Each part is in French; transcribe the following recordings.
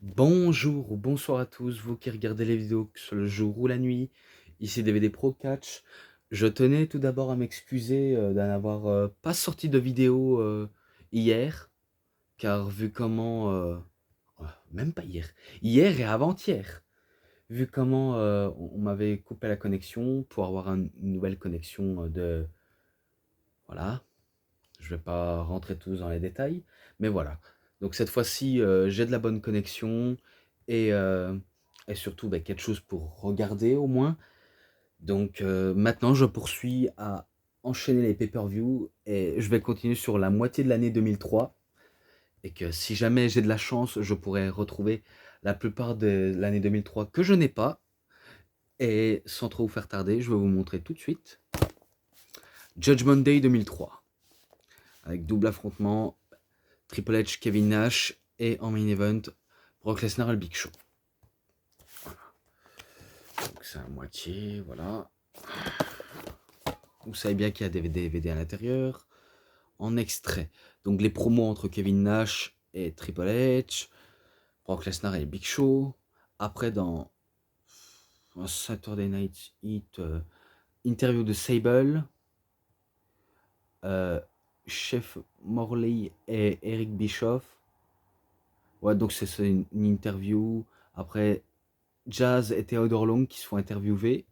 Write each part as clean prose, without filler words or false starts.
Bonjour ou bonsoir à tous, vous qui regardez les vidéos que ce soit le jour ou la nuit. Ici DVD Pro Catch. Je tenais tout d'abord à m'excuser d'en avoir pas sorti de vidéo hier, car vu comment, même pas hier, hier et avant-hier, vu comment on m'avait coupé la connexion pour avoir une nouvelle connexion voilà, je vais pas rentrer tous dans les détails, mais voilà. Donc cette fois-ci, j'ai de la bonne connexion et, euh, et surtout quelque chose pour regarder au moins. Donc maintenant, je poursuis à enchaîner les pay-per-view et je vais continuer sur la moitié de l'année 2003. Et que si jamais j'ai de la chance, je pourrais retrouver la plupart de l'année 2003 que je n'ai pas. Et sans trop vous faire tarder, je vais vous montrer tout de suite Judgment Day 2003 avec double affrontement Triple H, Kevin Nash et en main event Brock Lesnar et le Big Show. Voilà. Donc c'est à moitié, voilà. Vous savez bien qu'il y a des DVD à l'intérieur. En extrait, donc les promos entre Kevin Nash et Triple H, Brock Lesnar et le Big Show. Après dans un Saturday Night Heat, interview de Sable, Chef Morley et Eric Bischoff. Ouais, donc c'est une interview. Après, Jazz et Theodore Long qui se font interviewer.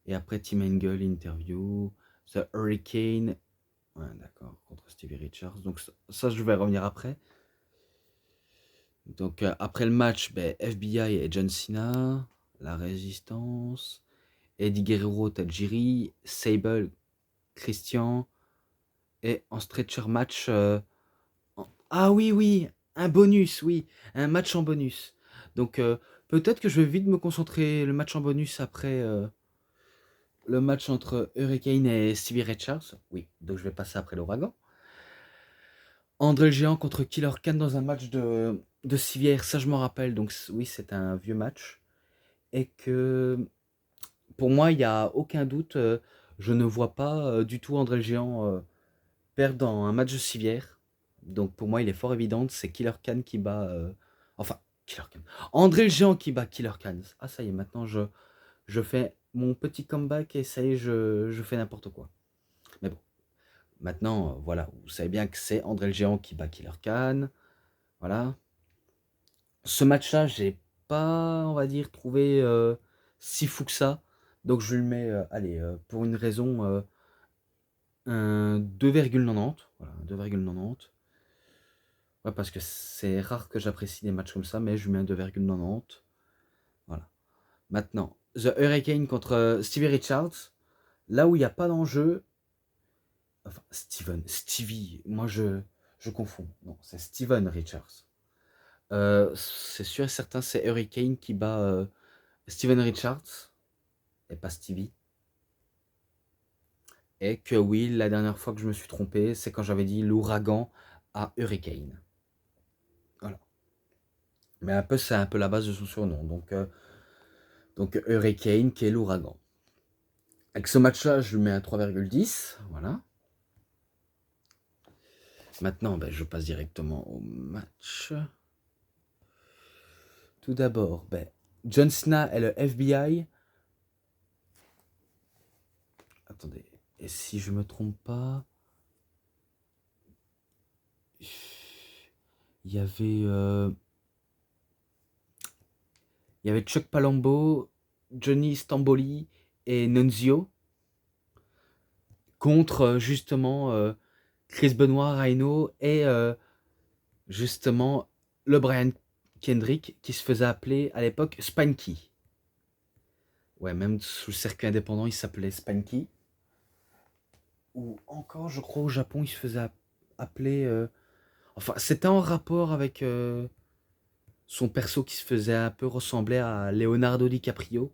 Et après, Tim Angle interview. The Hurricane. Ouais, d'accord, contre Stevie Richards. Donc ça, je vais revenir après. Donc après le match, FBI et John Cena. La Résistance. Eddie Guerrero, Tajiri. Sable, Christian. Et en stretcher match. Ah oui, oui, un bonus, oui. Un match en bonus. Donc peut-être que je vais vite me concentrer le match en bonus après le match entre Hurricane et Stevie Richards. Oui, donc je vais passer après l'ouragan. André le Géant contre Killer Khan dans un match de civière, ça je m'en rappelle. Donc oui, c'est un vieux match. Et que pour moi, il n'y a aucun doute, je ne vois pas du tout André le Géant perdre dans un match de civière. Donc pour moi, il est fort évident, c'est Killer Khan qui bat... enfin, Killer Khan. André le Géant qui bat Killer Khan. Ah ça y est, maintenant je fais mon petit comeback et ça y est, je fais n'importe quoi. Mais bon, maintenant, voilà, vous savez bien que c'est André le Géant qui bat Killer Khan. Voilà. Ce match-là, j'ai pas, on va dire, trouvé si fou que ça. Donc je lui mets, allez, pour une raison, un 2,90. Voilà, un 2,90. Ouais, parce que c'est rare que j'apprécie des matchs comme ça, mais je lui mets un 2,90. Voilà. Maintenant, The Hurricane contre Stevie Richards. Là où il n'y a pas d'enjeu. Enfin, Stevie, moi je confonds. Non, c'est Steven Richards. C'est sûr et certain, c'est Hurricane qui bat Steven Richards et pas Stevie. Et que oui, la dernière fois que je me suis trompé, c'est quand j'avais dit l'ouragan à Hurricane. Voilà. Mais un peu, c'est un peu la base de son surnom. Donc Hurricane qui est l'ouragan. Avec ce match-là, je lui mets un 3,10. Voilà. Maintenant, je passe directement au match. Tout d'abord, John Cena et le FBI. Attendez, et si je me trompe pas, il y avait, il y avait Chuck Palumbo, Johnny Stamboli et Nunzio contre justement Chris Benoit, Rhino et justement le Brian Kendrick qui se faisait appeler à l'époque Spanky. Ouais, même sous le circuit indépendant, il s'appelait Spanky. Ou encore, je crois, au Japon, il se faisait appeler. Enfin, c'était en rapport avec son perso qui se faisait un peu ressembler à Leonardo DiCaprio.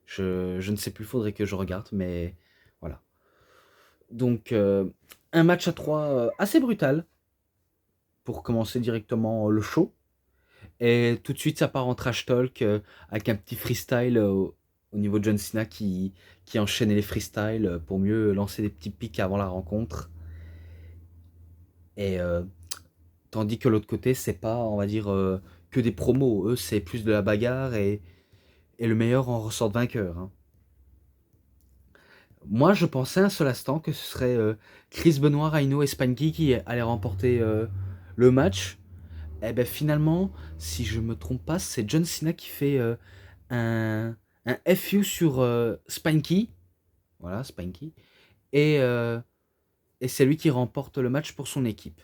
Je ne sais plus, faudrait que je regarde, mais voilà. Donc, un match à 3 assez brutal pour commencer directement le show. Et tout de suite, ça part en trash talk avec un petit freestyle au niveau de John Cena qui enchaînait les freestyles pour mieux lancer des petits pics avant la rencontre. Et Tandis que l'autre côté, c'est pas, on va dire, que des promos. Eux, c'est plus de la bagarre et le meilleur en ressort vainqueur, hein. Moi, je pensais un seul instant que ce serait Chris Benoit, Rhino et Spanky qui allaient remporter le match. Eh ben finalement, si je me trompe pas, c'est John Cena qui fait un, un FU sur Spanky. Voilà, Spanky. Et, euh, et c'est lui qui remporte le match pour son équipe.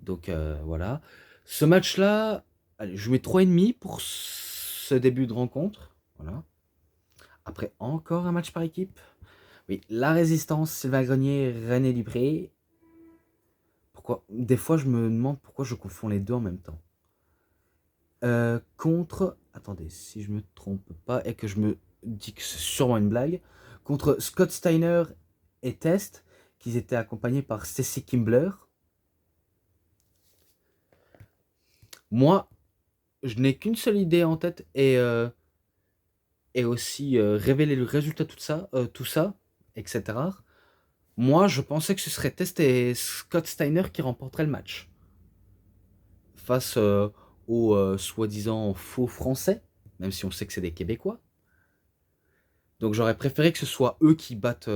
Donc voilà. Ce match-là, allez, je mets 3,5 pour ce début de rencontre. Voilà. Après, encore un match par équipe. Oui, la résistance, Sylvain Grenier, René Dupré. Pourquoi? Des fois, je me demande pourquoi je confonds les deux en même temps. Contre, attendez, si je me trompe pas et que je me dis que c'est sûrement une blague, contre Scott Steiner et Test, qui étaient accompagnés par Stacy Kimbler. Moi, je n'ai qu'une seule idée en tête et aussi révéler le résultat de tout ça, etc. Moi, je pensais que ce serait Test et Scott Steiner qui remporteraient le match face aux soi-disant faux Français, même si on sait que c'est des Québécois. Donc j'aurais préféré que ce soit eux qui battent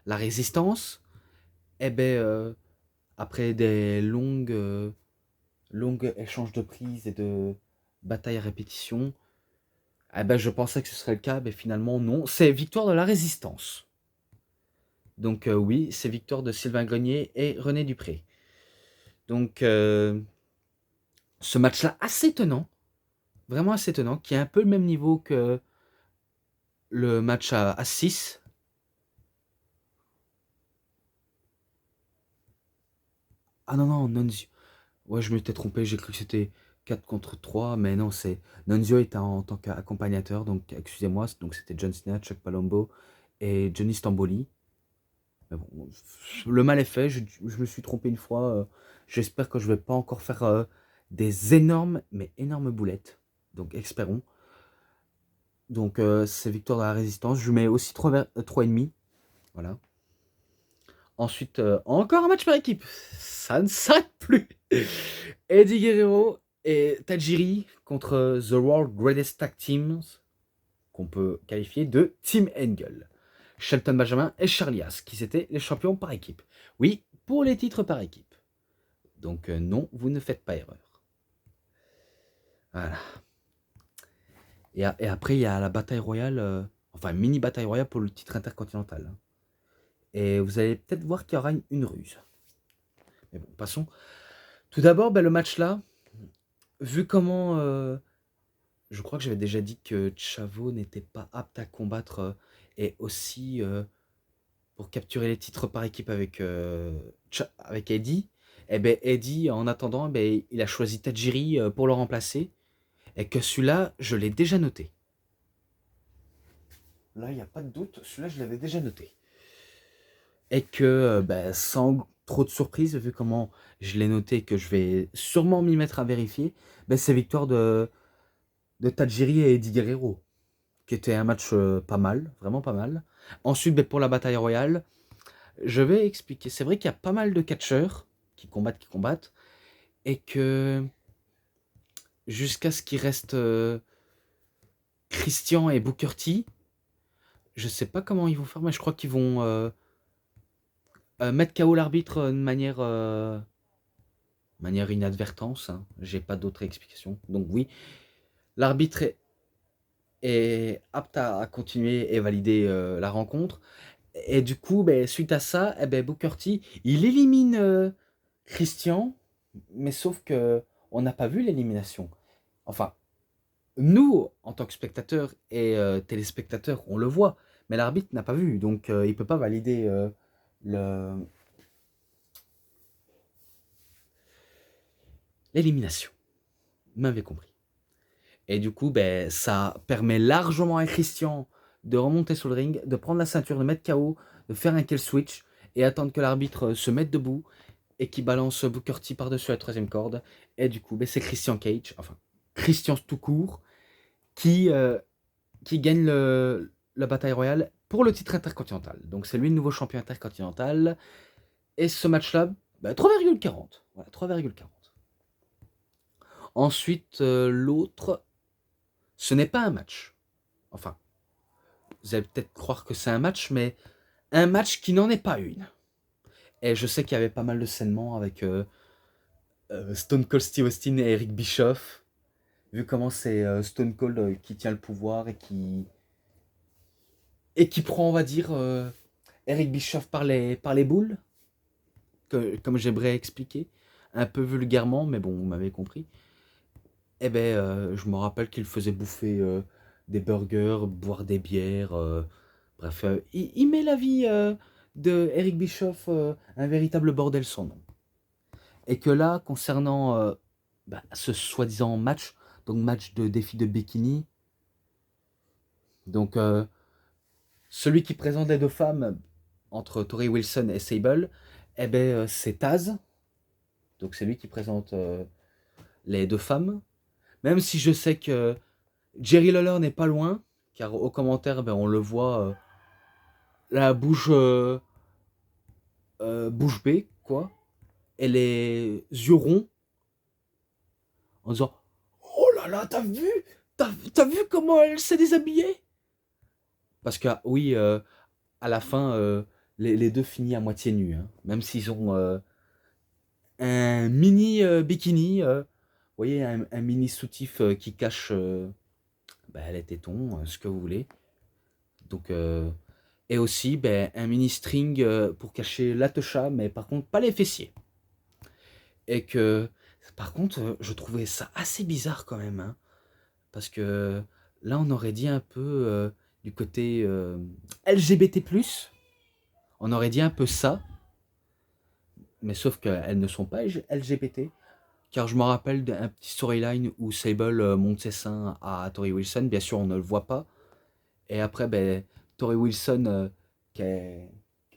la résistance. Eh ben, après des longues échanges de prises et de batailles à répétition, eh ben, je pensais que ce serait le cas, mais finalement non. C'est victoire de la résistance. Donc oui, c'est victoire de Sylvain Grenier et René Dupré. Donc ce match-là assez étonnant, vraiment assez étonnant, qui est un peu le même niveau que le match à 6. Ah non, non, Nunzio. Ouais, je m'étais trompé, j'ai cru que c'était 4 contre 3, mais non, c'est Nunzio était en tant qu'accompagnateur, donc excusez-moi, donc c'était John Cena, Chuck Palumbo et Johnny Stamboli. Mais bon, le mal est fait, je me suis trompé une fois, j'espère que je vais pas encore faire des énormes, mais énormes boulettes, donc espérons. Donc c'est victoire de la résistance, je mets aussi 3,5, voilà. Ensuite, encore un match par équipe. Ça ne s'arrête plus. Eddie Guerrero et Tajiri contre The World Greatest Tag Teams, qu'on peut qualifier de Team Angle. Shelton Benjamin et Charlie Haas, qui étaient les champions par équipe. Oui, pour les titres par équipe. Donc non, vous ne faites pas erreur. Voilà. Et après, il y a la bataille royale, enfin mini bataille royale pour le titre intercontinental. Et vous allez peut-être voir qu'il y aura une ruse. Mais bon, passons. Tout d'abord, le match là, vu comment je crois que j'avais déjà dit que Chavo n'était pas apte à combattre et aussi pour capturer les titres par équipe avec Eddie. Et ben Eddie, en attendant, il a choisi Tajiri pour le remplacer. Et que celui-là, je l'ai déjà noté. Là, il n'y a pas de doute, celui-là, je l'avais déjà noté. Et que sans trop de surprise, vu comment je l'ai noté, que je vais sûrement m'y mettre à vérifier, c'est victoire de Tajiri et Eddie Guerrero, qui était un match pas mal, vraiment pas mal. Ensuite, pour la bataille royale, je vais expliquer. C'est vrai qu'il y a pas mal de catcheurs qui combattent, et que jusqu'à ce qu'il reste Christian et Booker T, je sais pas comment ils vont faire, mais je crois qu'ils vont mettre KO l'arbitre de manière inadvertance, hein. J'ai pas d'autre explication. Donc oui, l'arbitre est apte à continuer et valider la rencontre. Et du coup, suite à ça, Booker T, il élimine Christian, mais sauf que on n'a pas vu l'élimination. Enfin, nous, en tant que spectateurs et téléspectateurs, on le voit, mais l'arbitre n'a pas vu, donc il peut pas valider le l'élimination. Vous m'avez compris. Et du coup, ça permet largement à Christian de remonter sur le ring, de prendre la ceinture, de mettre KO, de faire un kill switch et attendre que l'arbitre se mette debout et qui balance Booker T par-dessus la troisième corde. Et du coup, c'est Christian Cage, enfin Christian tout court, qui gagne la bataille royale pour le titre intercontinental. Donc c'est lui le nouveau champion intercontinental. Et ce match-là, 3,40. Voilà, 3,40. Ensuite, l'autre, ce n'est pas un match. Enfin, vous allez peut-être croire que c'est un match, mais un match qui n'en est pas une. Et je sais qu'il y avait pas mal de sainements avec Stone Cold Steve Austin et Eric Bischoff. Vu comment c'est Stone Cold qui tient le pouvoir et qui prend, on va dire, Eric Bischoff par les boules, comme j'aimerais expliquer, un peu vulgairement, mais bon, vous m'avez compris. Eh ben, je me rappelle qu'il faisait bouffer des burgers, boire des bières, bref, il met la vie de Eric Bischoff un véritable bordel sans nom. Et que là, concernant ce soi-disant match, donc match de défi de bikini, donc celui qui présente les deux femmes entre Tori Wilson et Sable, eh ben, c'est Taz, donc c'est lui qui présente les deux femmes, même si je sais que Jerry Lawler n'est pas loin, car au commentaire, ben, on le voit la bouche bée, quoi, et les yeux ronds, en disant oh là là, t'as vu comment elle s'est déshabillée? Parce que, oui, à la fin, les deux finissent à moitié nus, hein, même s'ils ont un mini bikini, vous voyez, un mini soutif qui cache les tétons, ce que vous voulez. Donc, et aussi ben, un mini string pour cacher la techa, mais par contre pas les fessiers. Et que, par contre, je trouvais ça assez bizarre quand même, hein, parce que là on aurait dit un peu du côté LGBT+, on aurait dit un peu ça, mais sauf qu'elles ne sont pas LGBT, car je me rappelle d'un petit storyline où Sable monte ses seins à Tori Wilson, bien sûr on ne le voit pas, et après ben, Tori Wilson,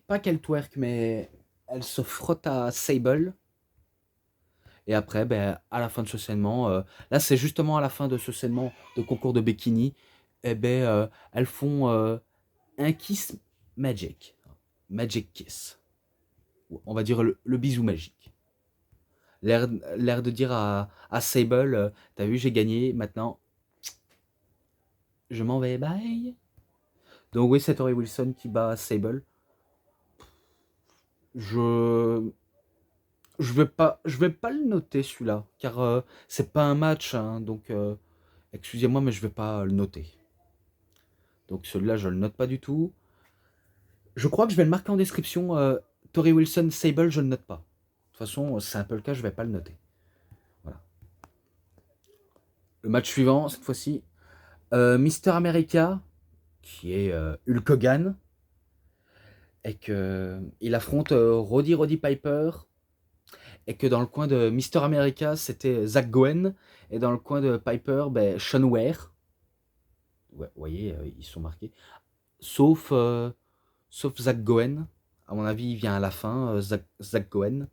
pas qu'elle twerk, mais elle se frotte à Sable, et après ben, à la fin de ce scènement, là c'est justement à la fin de ce scènement de concours de bikini, et ben, elles font un kiss magic, magic kiss, on va dire le bisou magique. L'air de dire à Sable, t'as vu, j'ai gagné, maintenant, je m'en vais, bye. Donc oui, c'est Tori Wilson qui bat Sable. Je je vais pas le noter celui-là, car c'est pas un match, hein, donc excusez-moi, mais je vais pas le noter. Donc celui-là, je le note pas du tout. Je crois que je vais le marquer en description. Tori Wilson, Sable, je le note pas. De toute façon, c'est un peu le cas, je vais pas le noter. Voilà. Le match suivant, cette fois-ci, Mister America, qui est Hulk Hogan, et que il affronte Roddy Piper, et que dans le coin de Mister America, c'était Zach Gowen, et dans le coin de Piper, ben, Sean Ware. Ouais, vous voyez, ils sont marqués. Sauf, sauf Zach Gowen. À mon avis, il vient à la fin, Zach Gowen.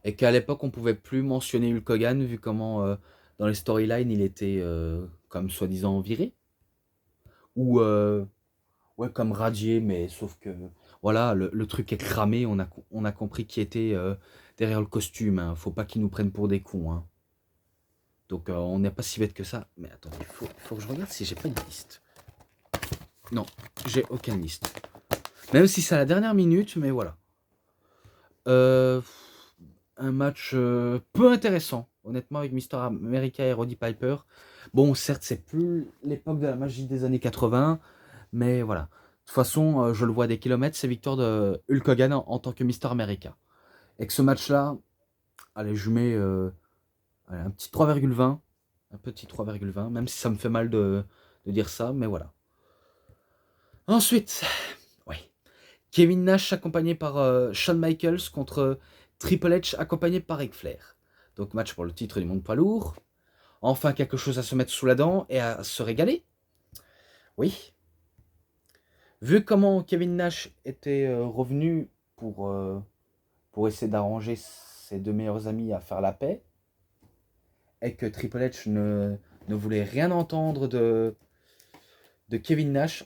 Et qu'à l'époque, on pouvait plus mentionner Hulk Hogan, vu comment, dans les storylines, il était comme soi-disant viré. Ou ouais, comme radié, mais sauf que voilà, le truc est cramé, on a compris qui était derrière le costume, hein. Faut pas qu'ils nous prennent pour des cons, hein. Donc on n'est pas si bête que ça. Mais attendez, faut que je regarde si j'ai pas une liste. Non, j'ai aucune liste. Même si c'est à la dernière minute, mais voilà. Euh, un match peu intéressant, honnêtement, avec Mister America et Roddy Piper. Bon, certes, c'est plus l'époque de la magie des années 80, mais voilà. De toute façon, je le vois à des kilomètres, c'est victoire de Hulk Hogan en tant que Mister America. Et que ce match-là, allez, je mets allez, un petit 3,20. Un petit 3,20, même si ça me fait mal de dire ça, mais voilà. Ensuite, oui. Kevin Nash accompagné par Shawn Michaels contre Triple H accompagné par Ric Flair. Donc match pour le titre du monde poids lourd. Enfin quelque chose à se mettre sous la dent et à se régaler. Oui. Vu comment Kevin Nash était revenu pour essayer d'arranger ses deux meilleurs amis à faire la paix, et que Triple H ne voulait rien entendre de Kevin Nash,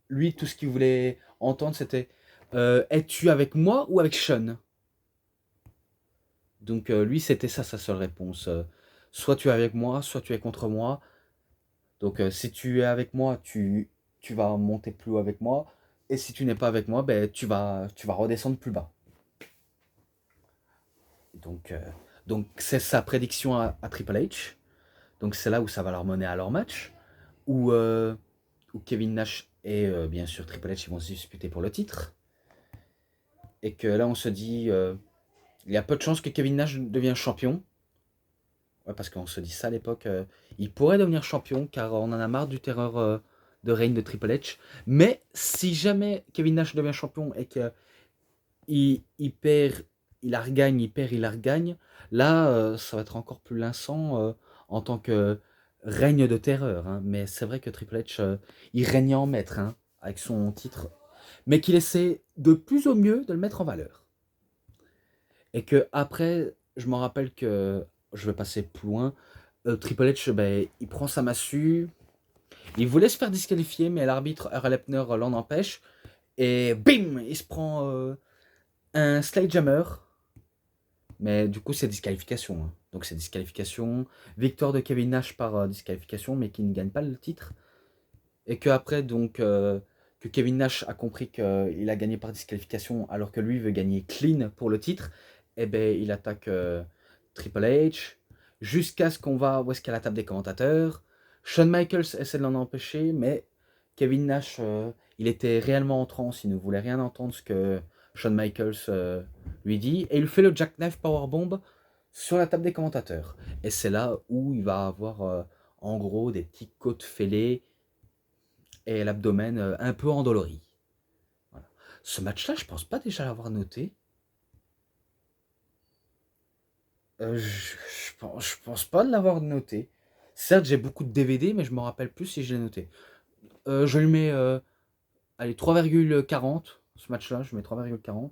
lui tout ce qu'il voulait entendre c'était es-tu avec moi ou avec Sean? Donc lui, c'était ça sa seule réponse. Soit tu es avec moi, soit tu es contre moi. Donc si tu es avec moi, tu vas monter plus haut avec moi. Et si tu n'es pas avec moi, ben, tu vas redescendre plus bas. Donc, euh, donc c'est sa prédiction à Triple H. Donc c'est là où ça va leur mener à leur match. Où, où Kevin Nash et bien sûr Triple H ils vont se disputer pour le titre. Et que là on se dit, il y a peu de chances que Kevin Nash devienne champion. Ouais, parce qu'on se dit ça à l'époque. Il pourrait devenir champion car on en a marre du terreur de règne de Triple H. Mais si jamais Kevin Nash devient champion et qu'il il perd, il la regagne, il perd, il la regagne, là ça va être encore plus lassant en tant que règne de terreur. Hein. Mais c'est vrai que Triple H, il règne en maître hein, avec son titre. Mais qu'il essaie de plus au mieux de le mettre en valeur. Et que après, je me rappelle que je vais passer plus loin. Triple H, ben, il prend sa massue. Il voulait se faire disqualifier, mais l'arbitre Earl Hebner l'en empêche. Et bim, il se prend un sledgehammer. Mais du coup, c'est disqualification. Hein. Donc c'est disqualification. Victoire de Kevin Nash par disqualification, mais qui ne gagne pas le titre. Et que après, donc, que Kevin Nash a compris qu'il a gagné par disqualification, alors que lui veut gagner clean pour le titre. Et ben, il attaque Triple H jusqu'à ce qu'on va où est-ce qu'il y a la table des commentateurs. Shawn Michaels essaie de l'en empêcher, mais Kevin Nash, il était réellement en transe, il ne voulait rien entendre ce que Shawn Michaels lui dit, et il fait le jackknife powerbomb sur la table des commentateurs. Et c'est là où il va avoir en gros des petites côtes fêlées et l'abdomen un peu endolori. Voilà. Ce match-là, je pense pas déjà l'avoir noté. Je pense pas de l'avoir noté. Certes, j'ai beaucoup de DVD, mais je me rappelle plus si je l'ai noté. Je lui mets allez, 3,40. Ce match-là, je mets 3,40.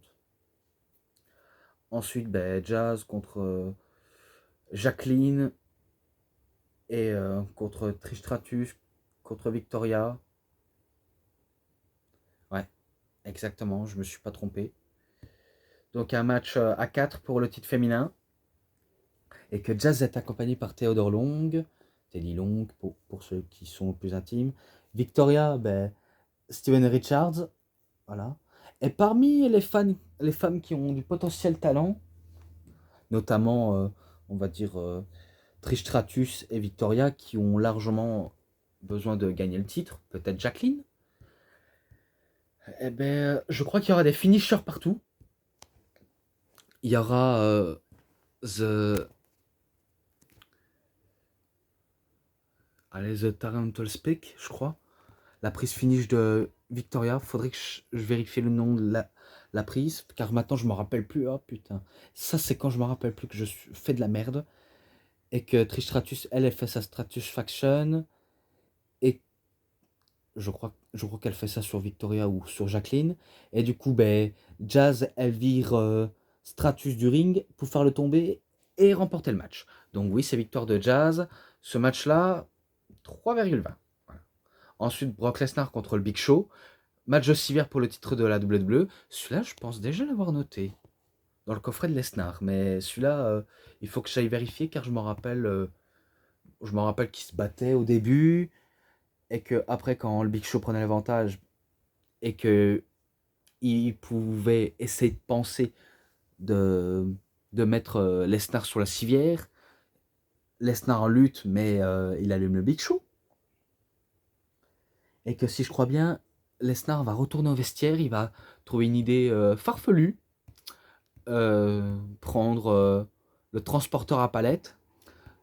Ensuite, ben, Jazz contre Jacqueline et contre Trish Stratus, contre Victoria. Ouais, exactement, je me suis pas trompé. Donc un match à 4 pour le titre féminin. Et que Jazz est accompagné par Theodore Long, Teddy Long pour ceux qui sont plus intimes. Victoria, ben, Steven Richards, voilà. Et parmi les femmes qui ont du potentiel talent, notamment, on va dire, Trish Stratus et Victoria, qui ont largement besoin de gagner le titre, peut-être Jacqueline, eh ben, je crois qu'il y aura des finishers partout. Il y aura The... Allez, The Tarantul Speak, je crois. La prise finish de Victoria. Faudrait que je vérifie le nom de la prise, car maintenant je me rappelle plus. Oh putain. Ça, c'est quand je me rappelle plus que je fais de la merde. Et que Trish Stratus, elle fait sa Stratus Faction. Et je crois qu'elle fait ça sur Victoria ou sur Jacqueline. Et du coup, ben, Jazz, elle vire Stratus du ring pour faire le tomber et remporter le match. Donc oui, c'est victoire de Jazz. Ce match-là, 3,20. Voilà. Ensuite, Brock Lesnar contre le Big Show. Match de 6 pour le titre de la WWE. Celui-là, je pense déjà l'avoir noté dans le coffret de Lesnar. Mais celui-là, il faut que j'aille vérifier car je me rappelle qu'il se battait au début et que après, quand le Big Show prenait l'avantage et que il pouvait essayer de penser de, de mettre Lesnar sur la civière, Lesnar en lutte, mais il allume le Big Show. Et que si je crois bien, Lesnar va retourner au vestiaire, il va trouver une idée farfelue, prendre le transporteur à palette,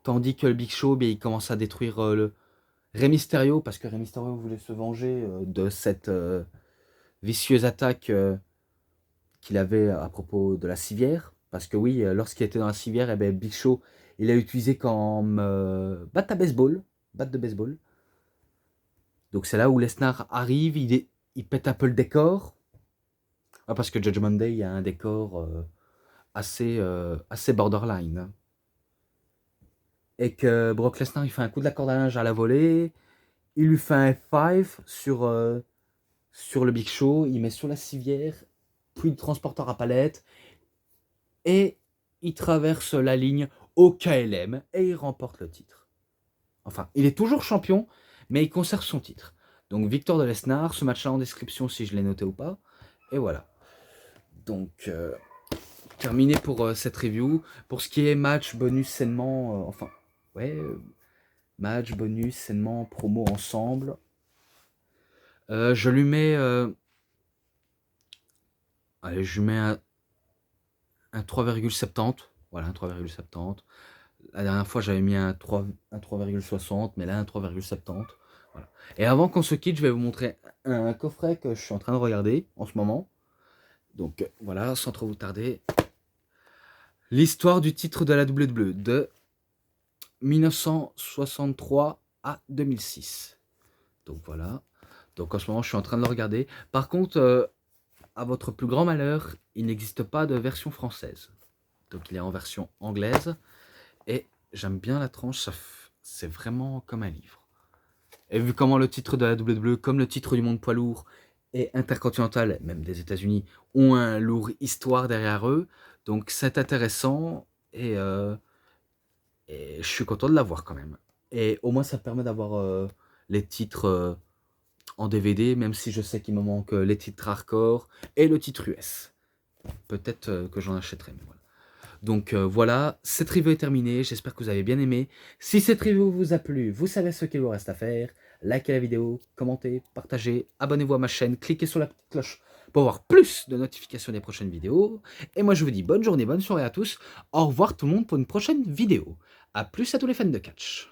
tandis que le Big Show, il commence à détruire le Rey Mysterio, parce que Rey Mysterio voulait se venger de cette vicieuse attaque qu'il avait à propos de la civière. Parce que oui, lorsqu'il était dans la civière, eh ben, Big Show, il l'a utilisé comme batte à baseball, batte de baseball. Donc c'est là où Lesnar arrive, il pète un peu le décor. Ah, parce que Judgment Day, il y a un décor assez borderline. Hein. Et que Brock Lesnar, il fait un coup de la corde à linge à la volée. Il lui fait un F5 sur le Big Show. Il met sur la civière, puis le transporteur à palette. Et il traverse la ligne au KLM et il remporte le titre. Enfin, il est toujours champion, mais il conserve son titre. Donc, victoire de Lesnar, ce match-là en description si je l'ai noté ou pas. Et voilà. Donc, terminé pour cette review. Pour ce qui est match, bonus, sainement, match, bonus, sainement, promo ensemble. Je lui mets... allez, je lui mets un 3,70. Voilà, un 3,70. La dernière fois, j'avais mis un 3,60, mais là, un 3,70. Voilà. Et avant qu'on se quitte, je vais vous montrer un coffret que je suis en train de regarder en ce moment. Donc voilà, sans trop vous tarder. L'histoire du titre de la WWE de 1963 à 2006. Donc voilà. Donc en ce moment, je suis en train de le regarder. Par contre, à votre plus grand malheur, il n'existe pas de version française. Donc il est en version anglaise. Et j'aime bien la tranche, c'est vraiment comme un livre. Et vu comment le titre de la WWE, comme le titre du monde poids lourd et intercontinental, même des États-Unis, ont un lourd histoire derrière eux, donc c'est intéressant et je suis content de l'avoir quand même. Et au moins ça me permet d'avoir les titres en DVD, même si je sais qu'il me manque les titres hardcore et le titre US. Peut-être que j'en achèterai, mais voilà. Donc voilà, cette review est terminée, j'espère que vous avez bien aimé. Si cette review vous a plu, vous savez ce qu'il vous reste à faire. Likez la vidéo, commentez, partagez, abonnez-vous à ma chaîne, cliquez sur la petite cloche pour avoir plus de notifications des prochaines vidéos. Et moi je vous dis bonne journée, bonne soirée à tous. Au revoir tout le monde pour une prochaine vidéo. A plus à tous les fans de catch.